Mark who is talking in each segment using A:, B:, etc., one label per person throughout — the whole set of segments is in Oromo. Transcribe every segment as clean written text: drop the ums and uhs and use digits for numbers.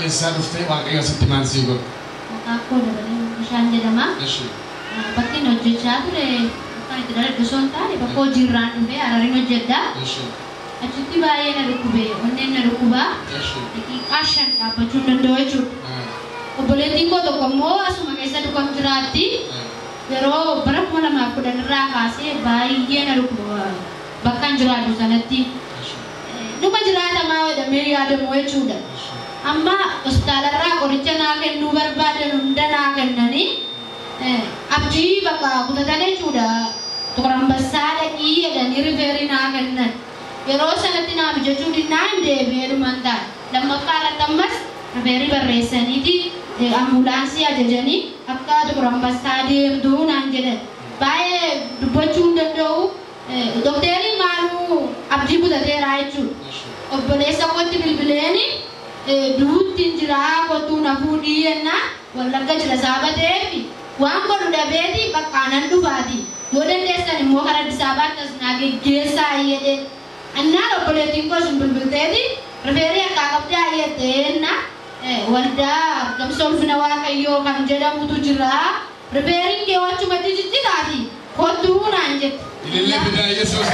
A: eessaa dhuftee waaqayyo asitti maal sii godhe?
B: Maqaa dabalee bishaan jedhama. Bakki hojjechaa ture kan itti dalagdu osoo hin taane bakka hojiirraan dhufee Harariin hojjedha. Achitti baay'ee na dhukkube onneen na dhukkubaa. Daqiiqaa 5 dhaabbachuu hin danda'u jechuudha. Obboleettiin koo tokko immoo asuma keessa dhukkam jiraatti. Yeroo bara 2010 irraa kaasee baay'ee na dhukkuba bakka hin jiraatu sanatti. Dhuma jiraatamaa jedhamee yaadamu jechuudha. Amma hospitaalarraa qoricha naa kennuu barbaadan hunda naa kennanii abdii bakka kutatan jechuudha. Tuqrambassaa dhaqii jedhanii rifeerii naa kennan. Yeroo sanatti naa mijachuu dinnaa hin deebi'ee dhuman ta'a. Lammaffaa irratti ammas rifeerii barreessaniiti ambulaansii ajajanii akka tuqrambassaa deemtuu naan jedhan. Baay'ee dubbachuu hin danda'u. Dokteeriin maaluu abdii kutateeraa jechuudha. Obboleessa kootti bilbileeni duutti jiraa kottuu na fuudhii jennaa wallagga jira saabateefi waan godhu dhabeeti bakka anan dhufaati. Yoo dandeessan immoo karaa Addis Ababaatti as naa geggeessaa jedhee annaan obboleettiin koo sun bilbilteeti rifeerii akka qabdee ayyatteenna waldaa argamsa ulfina waaqayyoo kan jedhamutu jira. Rifeeriin kee wachumatti jijjitaati kottuu naan jette.
A: Ilillee bidaa Yesuus.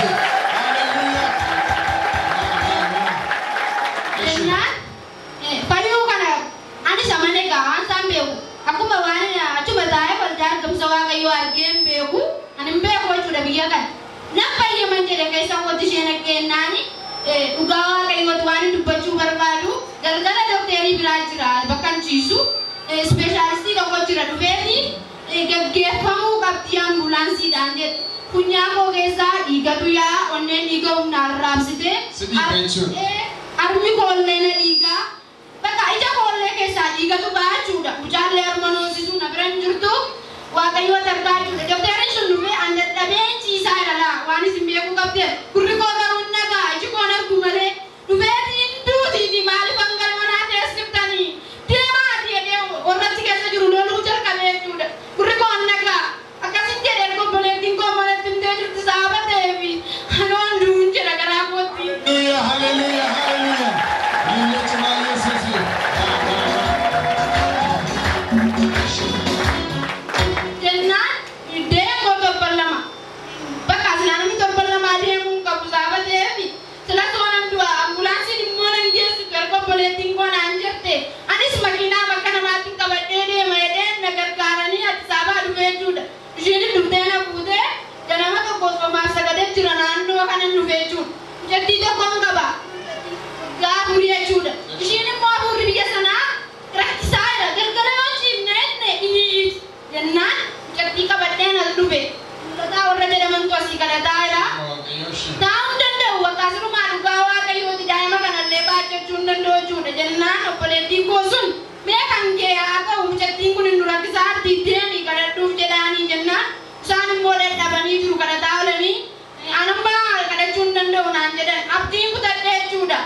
B: Fayyuu kana ani samane gahaan isaan beeku. Akkuma waan achuma taa'ee waldaa argamsa waaqayyoo argee hin beeku. Ani hin beeku jechuudha biyya kana. Nan fayyaman jedhe keessan wanti isheen kennaani dhugaa waaqayyooti waan hin dubbachuu barbaadu. Galgala dokteerii biraa jira bakka hin ciisu. Ispeeshaalistii tokko jira dhufeeti gaggeeffamuu qabdi ambulaansiidhaan jedhe. Funyaa koo keessaa dhiigatu yaa onneen dhiiga humnaan raabsite. Harmi koollee na dhiigaa. Bakka ija koollee keessaa dhiigatu baachuudha. Mucaallee harma noosisuu na bira hin jirtu. Waaqayyoo argaa jirudha. Dokteeriin sun dhufee an dadhabee ciisaa jedhala. Waan isin beekuu qabde. Gurri koo garuu hin dhagaa. Iji koon argu malee. Dhufeetiin duutiiti maaliif hanga manaa teessiftanii. Deemaati jedhee warratti keessa jiru loluu jalqabee jechuudha. Gurri koo hin dhagaa. Akkasin jedhee obboleettiin koo malatti himtee jirti saabateefi. Anoon duun jedha garaa kootti.
A: Hallelujah, hallelujah. Ilillee cimaa Yesuus.
B: Jennaan deem koo torban lama. Bakka asilaanami torban lama deemuu qabu saabateefi. Silatti waan du'a ambulaansiin immoo nan geessu garba obboleettiin koo naan jette. Anis makiinaa bakka namaatti qabadhee deema jedheen na gargaaranii Addis Ababaa dhufee jechuudha. Isheen dhuftee na fuutee ganama tokko osomaaf sagadee jira naannoo kanan dhufee jechuudha. Jettii tokkoon qaba. Gaafurii jechuudha. Isheen immoo afuurri biyya sanaa rakkisaadha. Galgala yoo ciifne inni jennaan jettii qabadheen as dhufe. Mul'ataa warra jedhamantu asii kadhataa jira. Taa'uu hin danda'u bakka asirumaa dhugaa waaqayyooti daa'ima kanallee baachachuu hin danda'u jechuudha. Jennaan obboleettiin koo sun mee kan kee haa ta'u jettiin kun hin rakkisaatti deemii kadhadhuuf jedhaanii jennaan isaan immoo dadhabanii jiru kadhataa oolanii anammaa kadhachuu hin danda'u naan jedhan abdiin kutadhee jechuudha.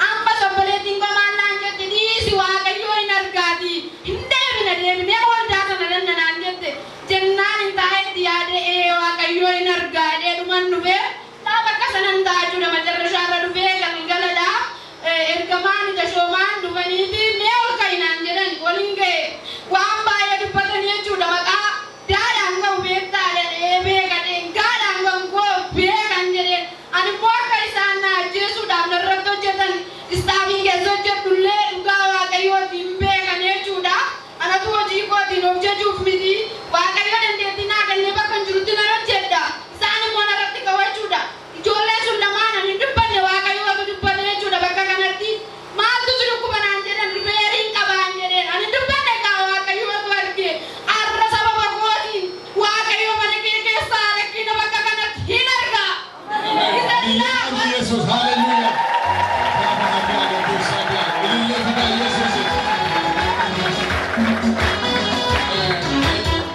B: Ammas obboleettiin koo maal naan jette dhiisi waaqayyoo hin argaati hin deebinee waldaa sana danna naan jette jennaan hin taa'etti yaadee waaqayyoo hin argaadhee dhuman dhufee dhaaba akka sanan ta'a jechuudha macarrashaarra dhufee galgaladhaa ergamaan gashoomaan dhufaniiti mee ol ka'inaan jedhan waliin ga'e waan baay'ee dubbatanii jechuudha maqaa daadhaan ga'u beektaadha beekadhee gaadhaan ga'u koo beekan jedheen ani immoo akka isaan na ajjeesuudhaaf narratti hojjetan istaafii keessa hojjetullee dhugaa waaqayyooti hin beekan jechuudha. Anatu hojii kootiin hojjechuuf miti waaqayyo dandeettii naa kennee bakka hin jirutti nan hojjedha. Isaan immoo narratti qabu jechuudha. Ijoollee sun lamaan ani hin dubbanne waaqayyootu dubbate jechuudha bakka kanatti. Maaltu si dhukkuba naan jedhan rifeeriin qabaan jedheen ani hin dubbanne kaa waaqayyootu arge. Arra sababa kootiin waaqayyo mana kee keessaa rakkina bakka kanatti hin argaa.
A: Yesuus, hallelujah. Ilillee bidaa Yesuus.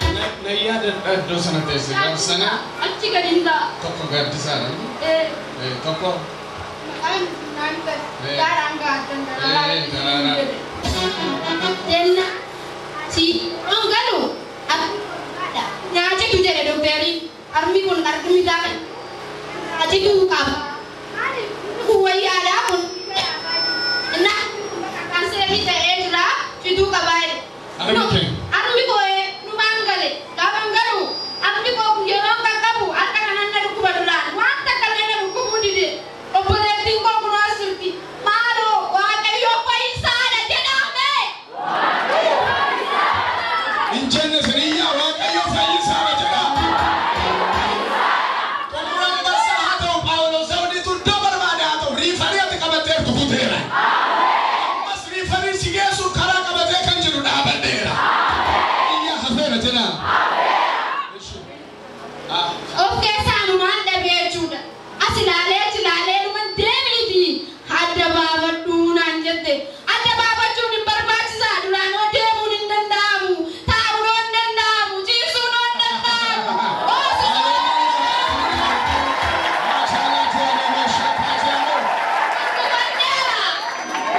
A: Iddoo sana teesse gaafa sana
B: achi gadi hin ta'a.
A: tokko gaaddisaadha. Tokko
B: Maqaan naan ta'e gaadhaan gaaddan
A: daraara.
B: jenna si ongalu nyaachitu jedhe dokteeriin armi kun argimi taa'an nyaachitu qaba. Kun wayyaadhaa kun na kanseerii ta'ee jira Armi ko nu mangale ka bangalu armi ko yoro ka kabu aka kanan na ku badulan wanta kalena ku budide operating ko kuno asirti malo wa kayo pa isara jedame
A: injenne seniya wa kayo fa isara jeda Tuhan basa hato Paulo saudi tu dabar bada hato rifari at kabater tu kutera mas rifari sigesu kara kabater kan jiru da bandera iya hafera jena
B: okay sanu manda be juda asilale man demidi hadda baba dunan jette adda baba juni barbaci sa durano demu nin dandamu tawno dandamu jisu non dandamu o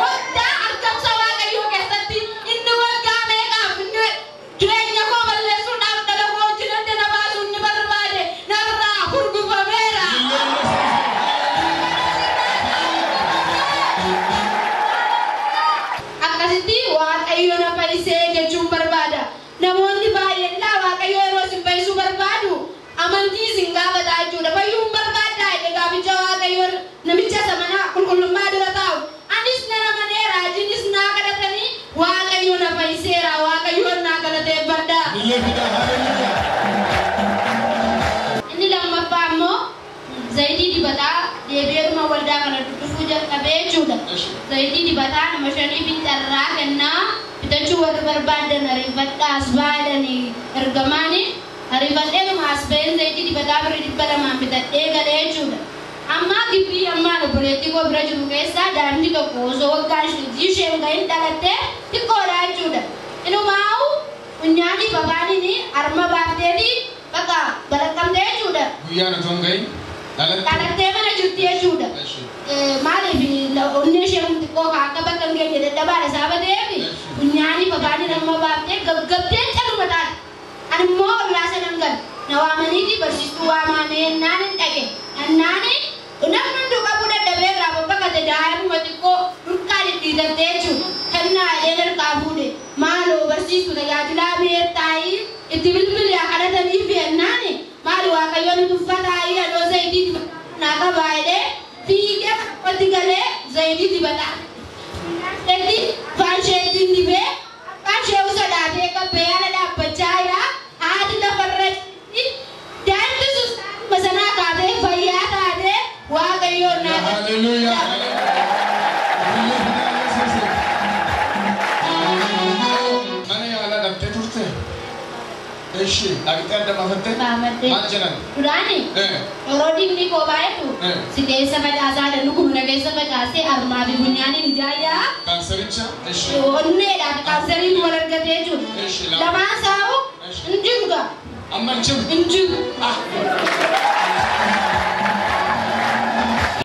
B: Wada arkam sawa kayo kesati indu wagga mega binne drenya ko balle sunan dala ko jinan dana basun ni barbade narra hurgu famera akasiti wa kayo na paise ke chum barbada namoni baye la wa kayo ro sim paisu barbadu amanti singa bada juda payum barbada de gabi jawa kayo namicha samana kulkulum madura taw anis nara manera jinis na kadatani wa kayo na paisera wa kayo na kadate barda ini lang mapamo zaidi dibata deber ma walda kana tufuja kabe juda zaidi dibata na mashani bintarra ganna bitachu war barbada na rifata asbada ni ergamani rifate ma asben zaidi dibata bari dibala ma bitate gale juda amma gibi amma no boleti ko braju kesa dandi to kozo wagash di shenga indalate ti kora juda inu mau unyani babani ni arma bardedi baka balakam de juda
A: guyana tongai
B: dalate mana jutti juda male bi la onne shem ko ka ka bakam ge de dabara sabade bi unyani babani arma barte gaggabte chalu matal an mo lasanangal nawamani di bersistu amane nanin tage nani unak nundu kabuda dabera babaka de dayam matiko rukali tidateju kannaeder kabude malo bersistu da yadila be tai itibil ya kada tani be nani malo akayon tu fatai ado zaidi naga baide tiga patigale zaidi dibata jadi fanshe dindibe fanshe usada de ka peyala da pachaya hadi da farret dan tu masana ka de fayata de wa kayo na
A: haleluya mane ala dabte turte eshi agte anda mafate manjana
B: urani orodi ni ko baetu sidesa bajasa da nuku munagesa bajase arma bi bunyani nijaya
A: kansericha eshi
B: onne da kanseri molarga teju lama sawu injuga
A: amma inju
B: ah